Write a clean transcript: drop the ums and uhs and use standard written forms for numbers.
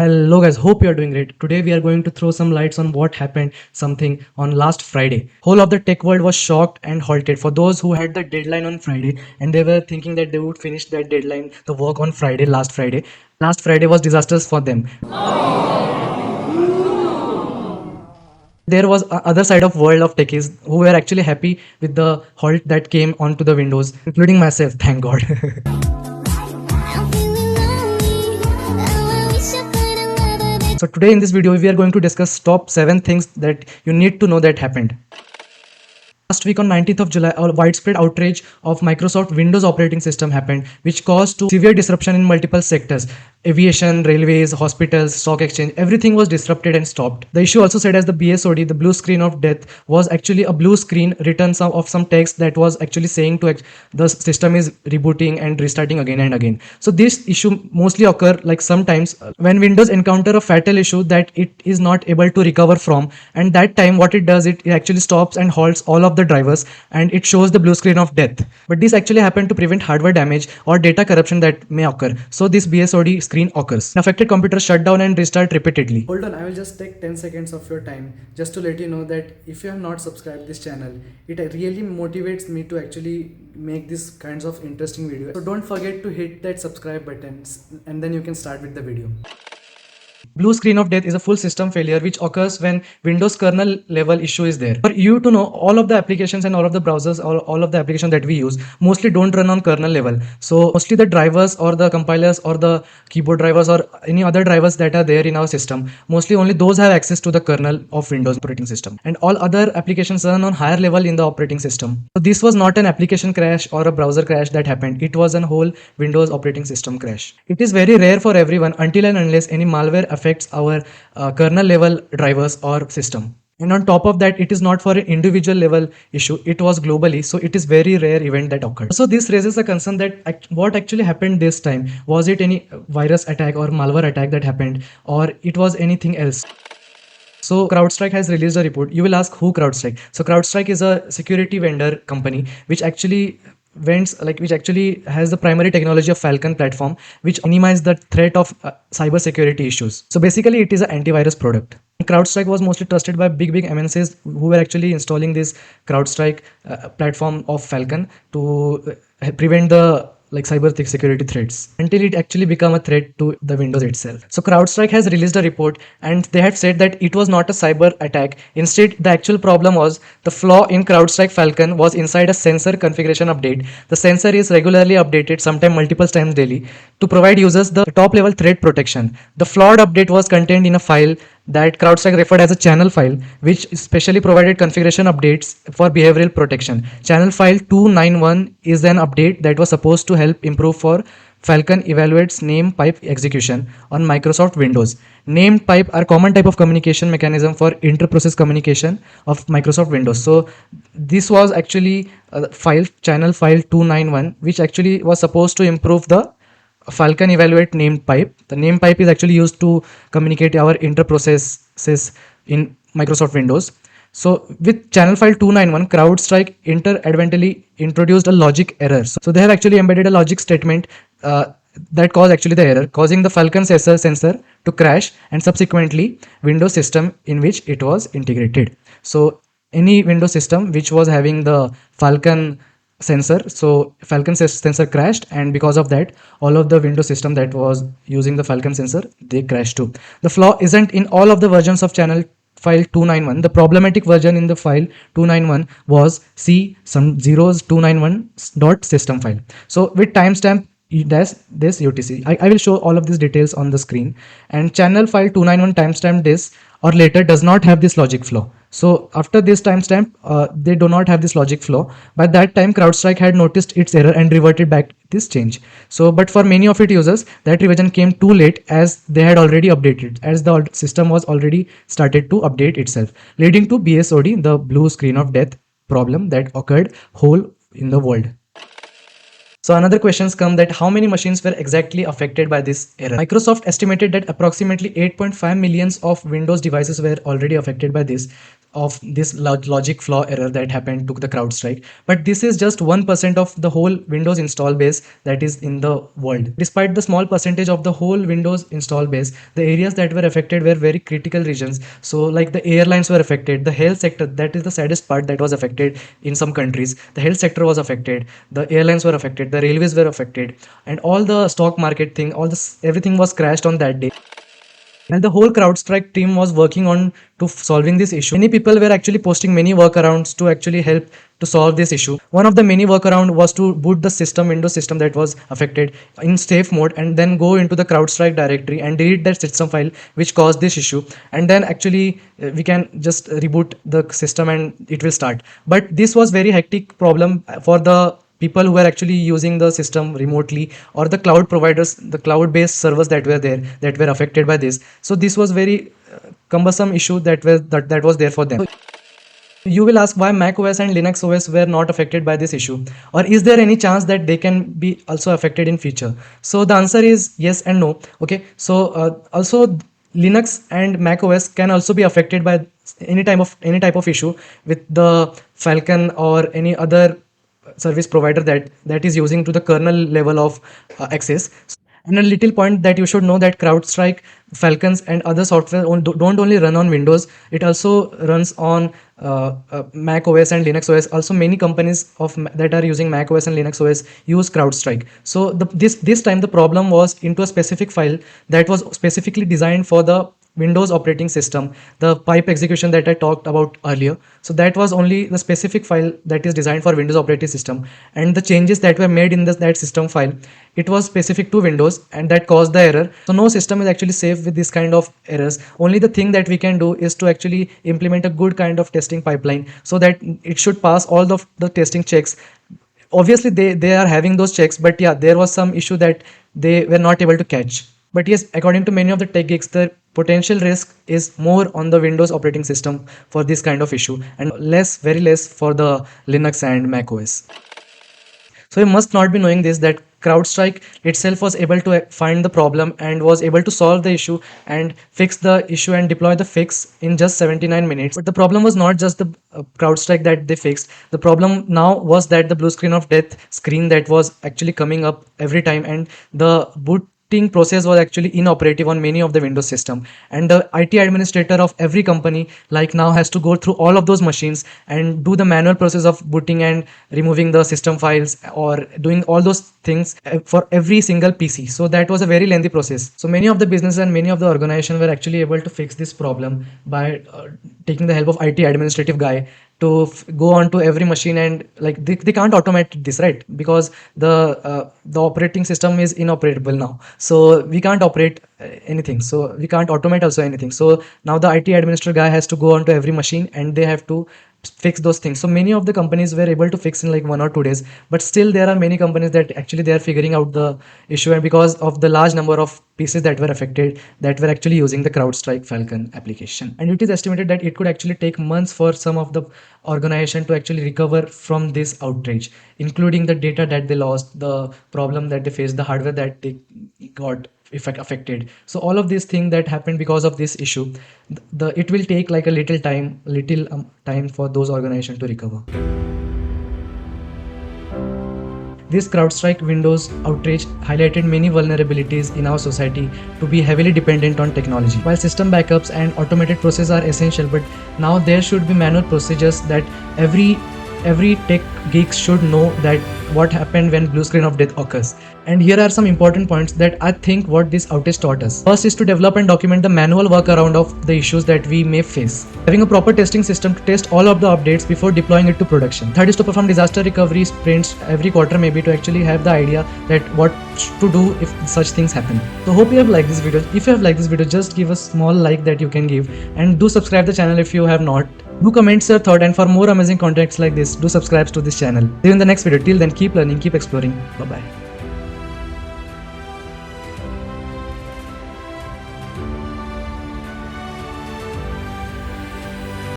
Hello guys, hope you are doing great. Today we are going to throw some lights on what happened something on last Friday. Whole of the tech world was shocked and halted for those who had the deadline on Friday and they were thinking that they would finish that deadline, the work on Friday, last Friday. Last Friday was disastrous for them. There was a other side of world of techies who were actually happy with the halt that came onto the Windows, including myself, thank God. So today in this video, we are going to discuss top 7 things that you need to know that happened. Last week on 19th of July, a widespread outage of Microsoft Windows operating system happened, which caused to severe disruption in multiple sectors. Aviation, railways, hospitals, stock exchange, everything was disrupted and stopped. The issue also said as the BSOD, the blue screen of death, was actually a blue screen written of some text that was actually saying to the system is rebooting and restarting again and again. So this issue mostly occur like sometimes when Windows encounter a fatal issue that it is not able to recover from, and that time what it does, it actually stops and halts all of the drivers and it shows the blue screen of death. But this actually happened to prevent hardware damage or data corruption that may occur. So this BSOD screen occurs. Affected computers shut down and restart repeatedly. Hold on, I will just take 10 seconds of your time just to let you know that if you have not subscribed this channel, it really motivates me to actually make these kinds of interesting videos. So don't forget to hit that subscribe button and then you can start with the video. Blue screen of death is a full system failure which occurs when Windows kernel level issue is there. For you to know, all of the applications and all of the browsers or all of the applications that we use mostly don't run on kernel level. So mostly the drivers or the compilers or the keyboard drivers or any other drivers that are there in our system, mostly only those have access to the kernel of Windows operating system, and all other applications run on higher level in the operating system. So this was not an application crash or a browser crash that happened. It was a whole Windows operating system crash. It is very rare for everyone until and unless any malware affects our kernel level drivers or system. And on top of that, it is not for an individual level issue, it was globally, so it is very rare event that occurred. So this raises a concern that what actually happened this time, was it any virus attack or malware attack that happened, or it was anything else? So CrowdStrike has released a report. You will ask who CrowdStrike? So CrowdStrike is a security vendor company which actually which actually has the primary technology of Falcon platform, which minimize the threat of cyber security issues. So basically it is an antivirus product. CrowdStrike was mostly trusted by big MNCs who were actually installing this CrowdStrike platform of Falcon to prevent the cyber security threats until it actually become a threat to the Windows itself. So CrowdStrike has released a report and they have said that it was not a cyber attack. Instead, the actual problem was the flaw in CrowdStrike Falcon was inside a sensor configuration update. The sensor is regularly updated, sometimes multiple times daily, to provide users the top level threat protection. The flawed update was contained in a file that CrowdStrike referred as a channel file, which specially provided configuration updates for behavioral protection. Channel file 291 is an update that was supposed to help improve for Falcon evaluates name pipe execution on Microsoft Windows. Named pipe are common type of communication mechanism for inter-process communication of Microsoft Windows. So this was actually a file, channel file 291, which actually was supposed to improve the Falcon evaluate named pipe. The name pipe is actually used to communicate our inter-processes in Microsoft Windows. So with channel file 291, CrowdStrike inadvertently introduced a logic error. So they have actually embedded a logic statement that caused actually the error, causing the Falcon sensor to crash and subsequently Windows system in which it was integrated. So any Windows system which was having the Falcon sensor, so Falcon sensor crashed, and because of that all of the Windows system that was using the Falcon sensor, they crashed too. The flaw isn't in all of the versions of channel file 291. The problematic version in the file 291 was C some zeros 291.system file. So with timestamp this UTC, I will show all of these details on the screen, and channel file 291 timestamp this or later does not have this logic flaw. So after this timestamp, they do not have this logic flaw. By that time, CrowdStrike had noticed its error and reverted back this change. So, but for many of its users, that revision came too late as they had already updated, as the system was already started to update itself, leading to BSOD, the blue screen of death problem that occurred whole in the world. So another questions come that how many machines were exactly affected by this error. Microsoft estimated that approximately 8.5 millions of Windows devices were already affected by this. of this logic flaw error that happened to the CrowdStrike. But this is just 1% of the whole Windows install base that is in the world. Despite the small percentage of the whole Windows install base, the areas that were affected were very critical regions. So like the airlines were affected, the health sector, that is the saddest part, that was affected in some countries. The health sector was affected, the airlines were affected, the railways were affected, and all the stock market thing, all this, everything was crashed on that day. And the whole CrowdStrike team was working on to solving this issue. Many people were actually posting many workarounds to actually help to solve this issue. One of the many workaround was to boot the system, Windows system that was affected in safe mode, and then go into the CrowdStrike directory and delete that system file which caused this issue. And then actually we can just reboot the system and it will start. But this was very hectic problem for the people who were actually using the system remotely, or the cloud providers, the cloud based servers that were there, that were affected by this. So this was very cumbersome issue that was there for them. You will ask why Mac OS and Linux OS were not affected by this issue, or is there any chance that they can be also affected in future? So the answer is yes and no. Okay, so also Linux and Mac OS can also be affected by any type of issue with the Falcon or any other service provider that is using to the kernel level of access. And a little point that you should know, that CrowdStrike, Falcons, and other software don't only run on Windows, it also runs on Mac OS and Linux OS. Also, many companies that are using Mac OS and Linux OS use CrowdStrike. So this time the problem was into a specific file that was specifically designed for the Windows operating system, the pipe execution that I talked about earlier. So that was only the specific file that is designed for Windows operating system, and the changes that were made in that system file, it was specific to Windows, and that caused the error. So no system is actually safe with this kind of errors. Only the thing that we can do is to actually implement a good kind of testing pipeline so that it should pass all the testing checks. Obviously they are having those checks, but yeah, there was some issue that they were not able to catch. But yes, according to many of the tech geeks, the potential risk is more on the Windows operating system for this kind of issue, and very less for the Linux and Mac OS. So you must not be knowing this, that CrowdStrike itself was able to find the problem and was able to solve the issue and fix the issue and deploy the fix in just 79 minutes. But the problem was not just the CrowdStrike that they fixed. The problem now was that the blue screen of death screen that was actually coming up every time, and the booting process was actually inoperative on many of the Windows system, and the IT administrator of every company like now has to go through all of those machines and do the manual process of booting and removing the system files, or doing all those things for every single PC. So that was a very lengthy process. So many of the businesses and many of the organizations were actually able to fix this problem by taking the help of IT administrative guy to go on to every machine, and like they can't automate this, right? Because the operating system is inoperable now, so we can't operate anything, so we can't automate also anything. So now the IT administrator guy has to go on to every machine and they have to fix those things. So many of the companies were able to fix in like 1 or 2 days, but still there are many companies that actually they are figuring out the issue, and because of the large number of pieces that were affected, that were actually using the CrowdStrike Falcon application. And it is estimated that it could actually take months for some of the organization to actually recover from this outrage, including the data that they lost, the problem that they faced, the hardware that they got affected. So all of these things that happened because of this issue, it will take like a little time for those organizations to recover. This CrowdStrike Windows outage highlighted many vulnerabilities in our society to be heavily dependent on technology. While system backups and automated processes are essential, but now there should be manual procedures that every tech geek should know that what happened when blue screen of death occurs. And here are some important points that I think what this outage taught us. First is to develop and document the manual workaround of the issues that we may face. Having a proper testing system to test all of the updates before deploying it to production. Third is to perform disaster recovery sprints every quarter, maybe, to actually have the idea that what to do if such things happen. So hope you have liked this video. If you have liked this video, just give a small like that you can give, and do subscribe the channel if you have not. Do comment your thought, and for more amazing contents like this, do subscribe to this channel. See you in the next video. Till then, keep learning, keep exploring. Bye bye.